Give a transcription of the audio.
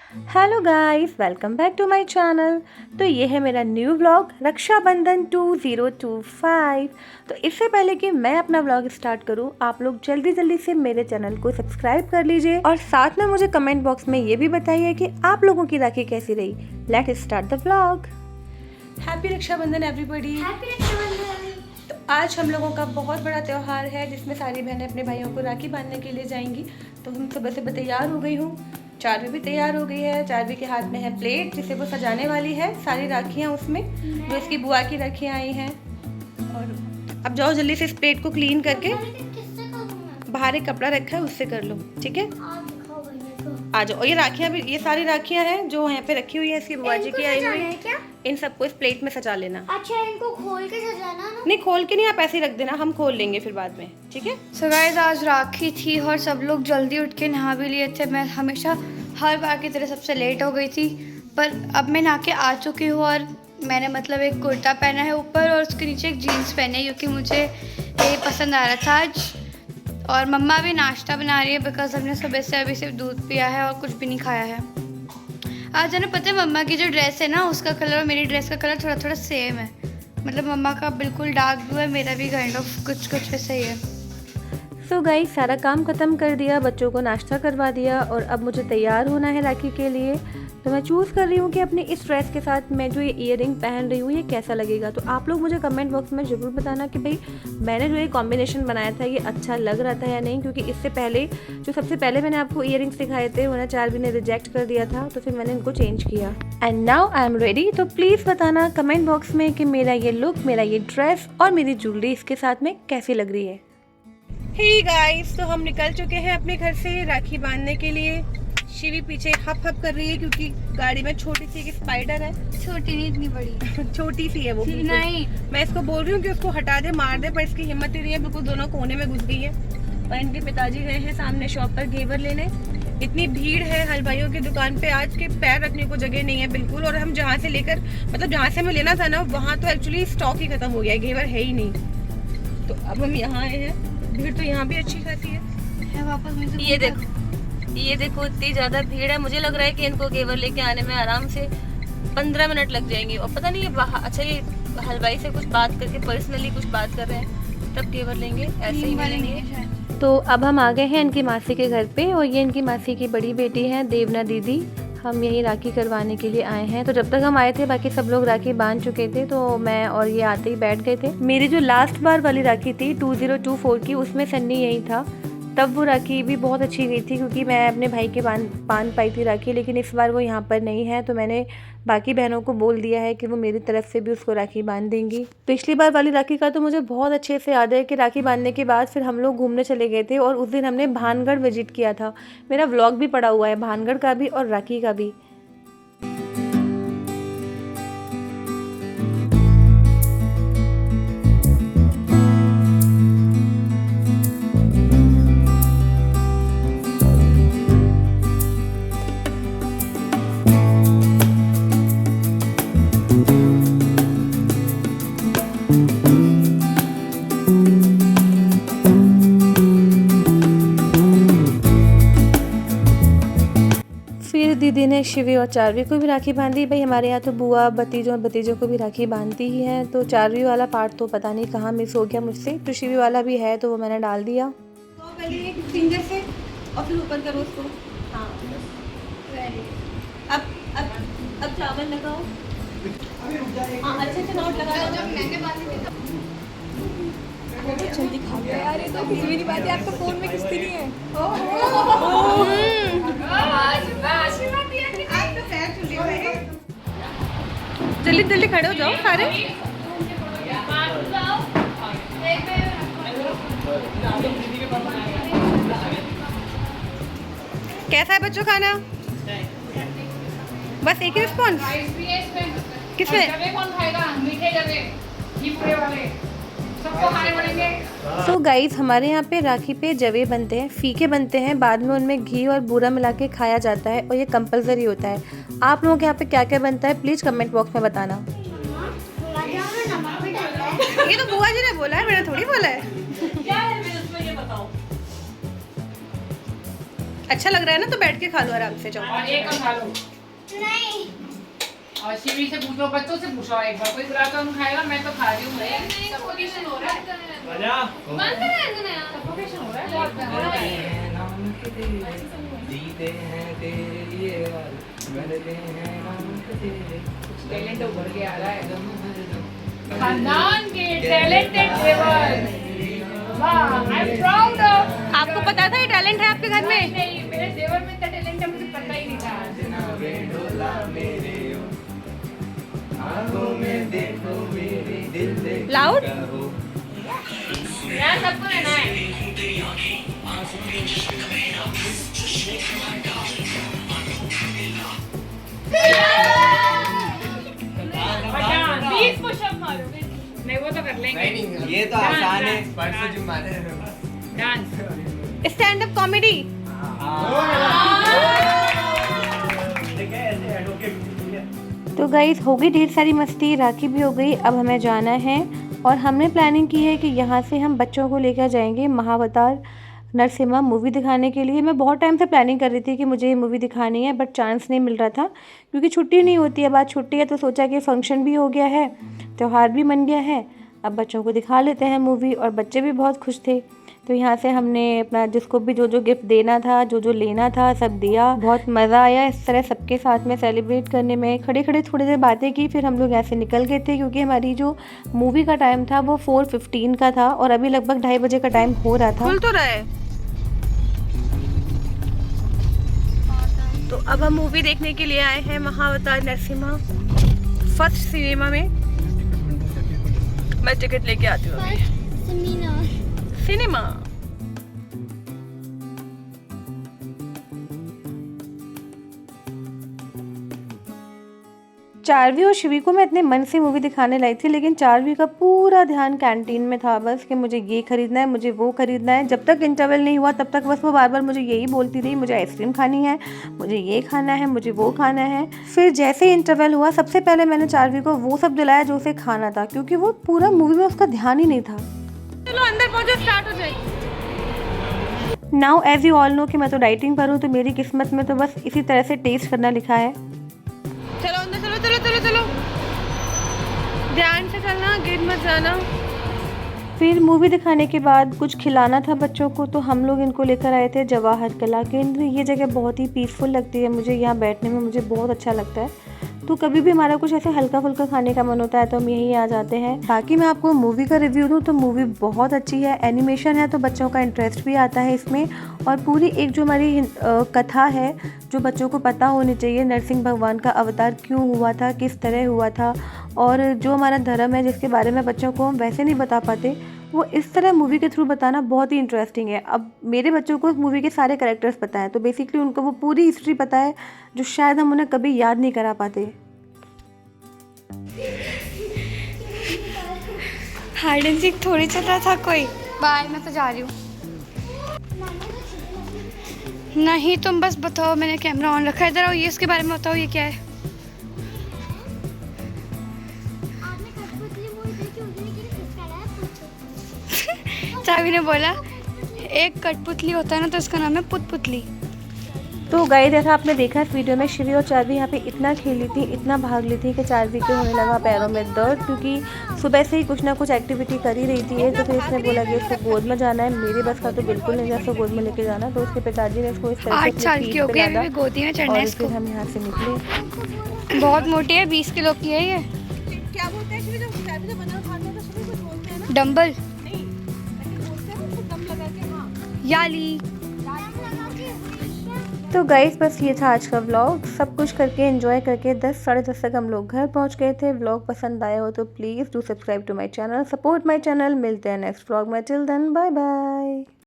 Hello guys, welcome back to my channel. तो ये है मेरा न्यू व्लॉग रक्षाबंधन 2025। तो इससे पहले कि मैं अपना व्लॉग स्टार्ट करूं, आप लोग जल्दी जल्दी से मेरे चैनल को सब्सक्राइब कर लीजिए और साथ में मुझे कमेंट बॉक्स में ये भी बताइए कि आप लोगों की राखी कैसी रही। Let's start the vlog. Happy Rakshabandhan everybody. Happy Rakshabandhan. तो आज हम लोगों का बहुत बड़ा त्यौहार है जिसमें सारी बहनें अपने भाइयों को राखी बांधने के लिए जाएंगी। तो हम सुबह से तैयार हो गई हूँ। चारवी भी तैयार हो गई है। चारवी के हाथ में है प्लेट जिसे वो सजाने वाली है सारी राखियाँ उसमें, जो इसकी बुआ की राखियाँ आई हैं। और अब जाओ जल्दी से इस प्लेट को क्लीन करके, बाहर एक कपड़ा रखा है उससे कर लो, ठीक है। आ जाओ। और ये राखियाँ भी, ये सारी राखियाँ हैं जो यहाँ पे रखी हुई है इसकी बुआ जी की आई हुई है। इन सबको इस प्लेट में सजा लेना। अच्छा, इनको खोल के सजाना ना? नहीं, खोल के नहीं, आप ऐसे ही रख देना, हम खोल लेंगे फिर बाद में, ठीक है। सो गाइस, आज राखी थी और सब लोग जल्दी उठ के नहा भी लिए थे। मैं हमेशा हर बार की तरह सबसे लेट हो गई थी, पर अब मैं नहा के आ चुकी हूँ और मैंने मतलब एक कुर्ता पहना है ऊपर और उसके नीचे एक जीन्स पहनी है क्योंकि मुझे ये पसंद आ रहा था आज। और मम्मा भी नाश्ता बना रही है बिकॉज हमने सुबह से अभी सिर्फ दूध पिया है और कुछ भी नहीं खाया है। आज जाने पता है, मम्मा की जो ड्रेस है ना उसका कलर और मेरी ड्रेस का कलर थोड़ा थोड़ा सेम है। मतलब मम्मा का बिल्कुल डार्क ब्लू है, मेरा भी काइंड ऑफ कुछ वैसा ही है। सो गाइस, सारा काम ख़त्म कर दिया, बच्चों को नाश्ता करवा दिया और अब मुझे तैयार होना है राखी के लिए। तो मैं चूज़ कर रही हूँ कि अपनी इस ड्रेस के साथ मैं जो ये ईयरिंग पहन रही हूँ ये कैसा लगेगा। तो आप लोग मुझे कमेंट बॉक्स में ज़रूर बताना कि भाई मैंने जो ये कॉम्बिनेशन बनाया था ये अच्छा लग रहा था या नहीं, क्योंकि इससे पहले जो सबसे पहले मैंने आपको ईयरिंग्स दिखाए थे वो ना चारवी ने रिजेक्ट कर दिया था, तो फिर मैंने इनको चेंज किया। And now I am ready. तो प्लीज़ बताना कमेंट बॉक्स में कि मेरा ये लुक, मेरा ये ड्रेस और मेरी ज्वेलरी इसके साथ में कैसी लग रही है। हे गाइस, तो हम निकल चुके हैं अपने घर से राखी बांधने के लिए। शिवी पीछे हप हप कर रही है क्योंकि गाड़ी में छोटी सी एक स्पाइडर है। छोटी नहीं, इतनी बड़ी छोटी सी है वो। नहीं, मैं इसको बोल रही हूँ कि उसको हटा दे, मार दे, पर इसकी हिम्मत ही नहीं है, बिल्कुल दोनों कोने में घुस गई है। और इनके पिताजी गए हैं सामने शॉप पर घेवर लेने। इतनी भीड़ है हलवाइयों की दुकान पे आज के पैर रखने को जगह नहीं है बिल्कुल। और हम जहाँ से लेकर, मतलब जहाँ से हमें लेना था ना, वहाँ तो एक्चुअली स्टॉक ही खत्म हो गया है, घेवर है ही नहीं। तो अब हम यहाँ आए हैं। भीड़ तो यहाँ भी अच्छी खासी है। वापस मुझे ये देखो इतनी ज्यादा भीड़ है। मुझे लग रहा है कि इनको घेवर लेके आने में आराम से 15 मिनट लग जाएंगे। और पता नहीं ये अच्छा, ये हलवाई से कुछ बात करके पर्सनली कुछ बात कर रहे हैं, तब घेवर लेंगे, ऐसे ही मिलेंगे। तो अब हम आ गए हैं इनकी मासी के घर पे और ये इनकी मासी की बड़ी बेटी है देवना दीदी। हम यहीं राखी करवाने के लिए आए हैं। तो जब तक हम आए थे बाकी सब लोग राखी बांध चुके थे, तो मैं और ये आते ही बैठ गए थे। मेरी जो लास्ट बार वाली राखी थी 2024 की, उसमें सन्नी यही था, तब वो राखी भी बहुत अच्छी गई थी क्योंकि मैं अपने भाई के बांध पाई थी राखी। लेकिन इस बार वो यहाँ पर नहीं है, तो मैंने बाकी बहनों को बोल दिया है कि वो मेरी तरफ से भी उसको राखी बांध देंगी। पिछली बार वाली राखी का तो मुझे बहुत अच्छे से याद है कि राखी बांधने के बाद फिर हम लोग घूमने चले गए थे और उस दिन हमने भानगढ़ विजिट किया था। मेरा व्लॉग भी पड़ा हुआ है भानगढ़ का भी और राखी का भी। फिर दीदी ने शिवी और चारवी को भी राखी बांधी। भाई हमारे यहाँ तो बुआ भतीजों और भतीजों को भी राखी बांधती ही है। तो चारवी वाला पार्ट तो पता नहीं कहाँ मिस हो गया मुझसे, तो शिवी वाला भी है तो वो मैंने डाल दिया। तो पहले एक फिंगर से और फिर ऊपर करो उसको। हाँ, अब फ्लावर लगाओ। हाँ, अच्छे से नोट लगाओ। जब मैंने बांधी जल्दी खा गया यार, ये तो कुछ भी नहीं बात है। आपका फोन में किसकी नहीं है? जल्दी जल्दी खड़े हो जाओ सारे। कैसा है बच्चों खाना? बस एक ही रिस्पॉन्स किसमें? कौन खाएगा? मीठे जवे, ये पूरे वाले सबको खाने पड़ेंगे। सो गाइस, हमारे यहाँ पे राखी पे जवे बनते हैं, फीके बनते हैं, बाद में उनमें घी और बूरा मिला के खाया जाता है और ये कंपलसरी होता है। आप लोगों के यहाँ पे क्या क्या बनता है प्लीज़ कमेंट बॉक्स में बताना। ये तो बुआ जी ने बोला है, मैंने थोड़ी बोला है। क्या है मैं उसमें ये बताओ। अच्छा लग रहा है ना, तो बैठ के खा लो आराम से, जाओ। और एक और खा लो। नहीं और शिवी से पूछो, बच्चों से पूछो एक बार, कोई गुलाब जामुन खाएगा? मैं तो खा रही हूँ। सफोकेशन हो रहा है। सफोकेशन हो रहा है बहुत। टैलेंट उभर के आ रहा है खानदान के टैलेंटेड देवर। वाह, आई एम प्राउड ऑफ। आपको पता था ये टैलेंट है आपके घर में? नहीं, मेरे देवर में इतना टैलेंट है मुझे पता ही नहीं था। लाउड यार सबको रहना है। प्लीज पुशअप मारो। नहीं वो तो कर लेंगे। नहीं ये तो आसान है, परसों जो मारे डांस। Stand up comedy. तो गाइस हो गई ढेर सारी मस्ती, राखी भी हो गई, अब हमें जाना है। और हमने प्लानिंग की है कि यहाँ से हम बच्चों को लेकर जाएंगे महाअवतार नरसिम्हा मूवी दिखाने के लिए। मैं बहुत टाइम से प्लानिंग कर रही थी कि मुझे ये मूवी दिखानी है, बट चांस नहीं मिल रहा था क्योंकि छुट्टी नहीं होती है। आज छुट्टी है तो सोचा कि फंक्शन भी हो गया है, त्यौहार भी मन गया है, अब बच्चों को दिखा लेते हैं मूवी। और बच्चे भी बहुत खुश थे, तो यहाँ से हमने अपना जिसको भी जो जो गिफ्ट देना था, जो जो लेना था, सब दिया। बहुत मज़ा आया इस तरह सबके साथ में सेलिब्रेट करने में। खड़े खड़े थोड़ी देर बातें की, फिर हम लोग यहाँ से निकल गए थे क्योंकि हमारी जो मूवी का टाइम था वो 4:15 का था और अभी लगभग 2:30 बजे का टाइम हो रहा था। खुल तो रहा है। तो अब हम मूवी देखने के लिए आए हैं महाअवतार नरसिम्हा फर्स्ट सिनेमा में। मैं टिकट लेके आती हूँ सिनेमा। चारवी और शिवी को मैं इतने मन से मूवी दिखाने लाई थी, लेकिन चारवी का पूरा ध्यान कैंटीन में था बस कि मुझे ये खरीदना है, मुझे वो खरीदना है। जब तक इंटरवल नहीं हुआ तब तक बस वो बार बार मुझे यही बोलती रही, मुझे आइसक्रीम खानी है, मुझे ये खाना है, मुझे वो खाना है। फिर जैसे ही इंटरवल हुआ सबसे पहले मैंने चारवी को वो सब दिलाया जो उसे खाना था, क्योंकि वो पूरा मूवी में उसका ध्यान ही नहीं था। चलो अंदर पहुंचो, स्टार्ट हो जाए। Now as you all know कि मैं तो डाइटिंग पर हूँ, तो मेरी किस्मत में तो बस इसी तरह से टेस्ट करना लिखा है। चलो अंदर, चलो चलो चलो चलो, ध्यान से चलना, गिर मत जाना। फिर मूवी दिखाने के बाद कुछ खिलाना था बच्चों को, तो हम लोग इनको लेकर आए थे जवाहर कला केंद्र। ये जगह बहुत ही पीसफुल लगती है मुझे, यहाँ बैठने में मुझे बहुत अच्छा लगता है। तो कभी भी हमारा कुछ ऐसे हल्का फुल्का खाने का मन होता है तो हम यहीं आ जाते हैं। बाकी मैं आपको मूवी का रिव्यू दूँ तो मूवी बहुत अच्छी है, एनिमेशन है तो बच्चों का इंटरेस्ट भी आता है इसमें। और पूरी एक जो हमारी कथा है जो बच्चों को पता होनी चाहिए, नरसिंह भगवान का अवतार क्यों हुआ था, किस तरह हुआ था, और जो हमारा धर्म है जिसके बारे में बच्चों को हम वैसे नहीं बता पाते, वो इस तरह मूवी के थ्रू बताना बहुत ही इंटरेस्टिंग है। अब मेरे बच्चों को उस मूवी के सारे कैरेक्टर्स पता है, तो बेसिकली उनको वो पूरी हिस्ट्री पता है जो शायद हम उन्हें कभी याद नहीं करा पाते। हाइड एंड सीक थोड़ी चल रहा था कोई। बाय, मैं तो जा रही हूँ। नहीं तुम बस बताओ, मैंने कैमरा ऑन रखा है। इधर आओ, ये इसके बारे में बताओ, ये क्या है? आपने कठपुतली मूवी देखी होगी, लेकिन इसका नाम है पुतपुतली। चावी ने बोला एक कठपुतली होता है ना, तो इसका नाम है पुतपुतली। तो गाइस जैसा आपने देखा इस वीडियो में, शिवी और चारवी यहाँ पे इतना खेली थी, इतना भाग ली थी कि चारवी के होने लगा पैरों में दर्द, क्योंकि सुबह से ही कुछ ना कुछ एक्टिविटी कर ही रही थी। तो फिर इसने बोला कि इसको गोद में जाना है। मेरी बस का तो बिल्कुल नहीं, इसको गोद में लेके जाना। तो उसके पिताजी ने इसको इस तरह से 8 साल की हो गई, अभी भी गोदी में चढ़ना है इसको। फिर हम यहाँ से निकले। बहुत मोटी है, 20 किलो की है ये। क्या बोलते हैं शिवी, जब चारवी जब बना खाते हैं तो शिवी कुछ बोलते हैं ना? डंबल नहीं, बोलते हैं ना, दम लगा के। हाँ, याली। तो गाइस बस ये था आज का व्लॉग। सब कुछ करके एंजॉय करके 10 साढ़े 10 तक हम लोग घर पहुंच गए थे। व्लॉग पसंद आया हो तो please do subscribe to my channel, support my channel. मिलते हैं नेक्स्ट व्लॉग में। Till then bye bye.